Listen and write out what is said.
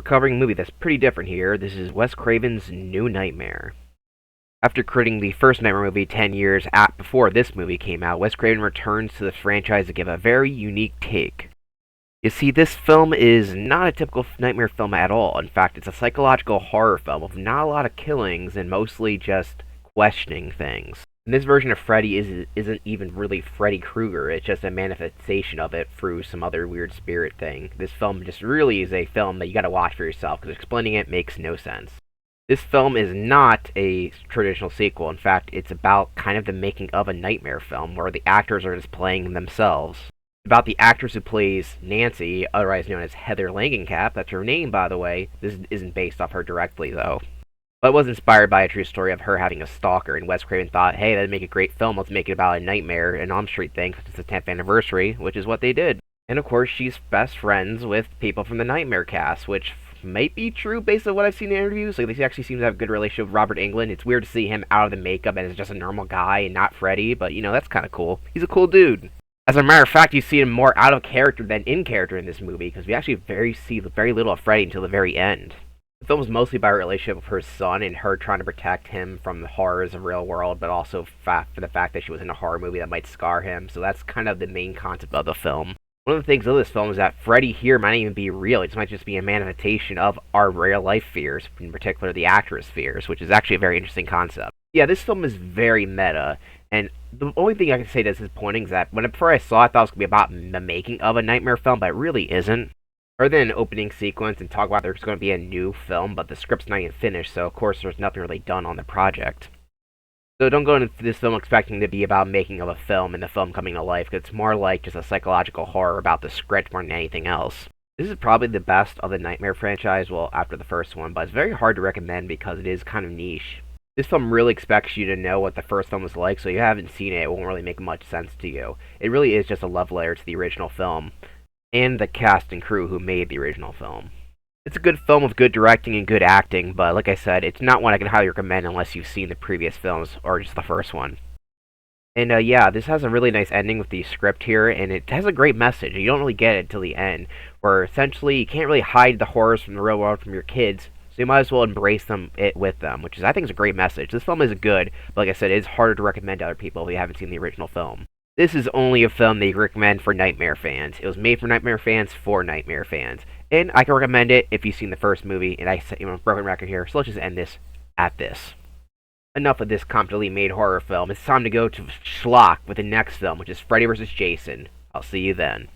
covering a movie that's pretty different here. This is Wes Craven's New Nightmare. After creating the first Nightmare movie 10 years before this movie came out, Wes Craven returns to the franchise to give a very unique take. You see, this film is not a typical Nightmare film at all. In fact, it's a psychological horror film with not a lot of killings and mostly just questioning things. And this version of Freddy isn't even really Freddy Krueger, it's just a manifestation of it through some other weird spirit thing. This film just really is a film that you gotta watch for yourself, because explaining it makes no sense. This film is not a traditional sequel. In fact, it's about kind of the making of a Nightmare film, where the actors are just playing themselves. About the actress who plays Nancy, otherwise known as Heather Langenkamp, that's her name by the way. This isn't based off her directly though. But it was inspired by a true story of her having a stalker, and Wes Craven thought, hey, that'd make a great film, let's make it about a Nightmare and Elm Street thing, because it's the 10th anniversary, which is what they did. And of course, she's best friends with people from the Nightmare cast, which might be true based on what I've seen in interviews. Like, they actually seem to have a good relationship with Robert Englund. It's weird to see him out of the makeup and as just a normal guy and not Freddy, but, that's kind of cool. He's a cool dude. As a matter of fact, you see him more out of character than in character in this movie, because we actually see very little of Freddy until the very end. The film is mostly about her relationship with her son and her trying to protect him from the horrors of the real world, but also for the fact that she was in a horror movie that might scar him. So that's kind of the main concept of the film. One of the things of this film is that Freddy here might not even be real. It might just be a manifestation of our real life fears, in particular the actress' fears, which is actually a very interesting concept. Yeah, this film is very meta, and the only thing I can say that's disappointing is that whenever I saw it, I thought it was going to be about the making of a Nightmare film, but it really isn't. Other than an opening sequence and talk about there's going to be a new film, but the script's not even finished, so of course there's nothing really done on the project. So don't go into this film expecting to be about making of a film and the film coming to life, because it's more like just a psychological horror about the script more than anything else. This is probably the best of the Nightmare franchise, well, after the first one, but it's very hard to recommend because it is kind of niche. This film really expects you to know what the first film was like, so if you haven't seen it, it won't really make much sense to you. It really is just a love letter to the original film, and the cast and crew who made the original film. It's a good film with good directing and good acting, but like I said, it's not one I can highly recommend unless you've seen the previous films, or just the first one. And yeah, this has a really nice ending with the script here, and it has a great message. You don't really get it till the end, where essentially you can't really hide the horrors from the real world from your kids, so you might as well embrace it with them, which I think is a great message. This film is good, but like I said, it's harder to recommend to other people if you haven't seen the original film. This is only a film that you recommend for Nightmare fans. It was made for Nightmare fans for Nightmare fans. And I can recommend it if you've seen the first movie, and I set a broken record here, so let's just end this at this. Enough of this competently made horror film. It's time to go to schlock with the next film, which is Freddy vs. Jason. I'll see you then.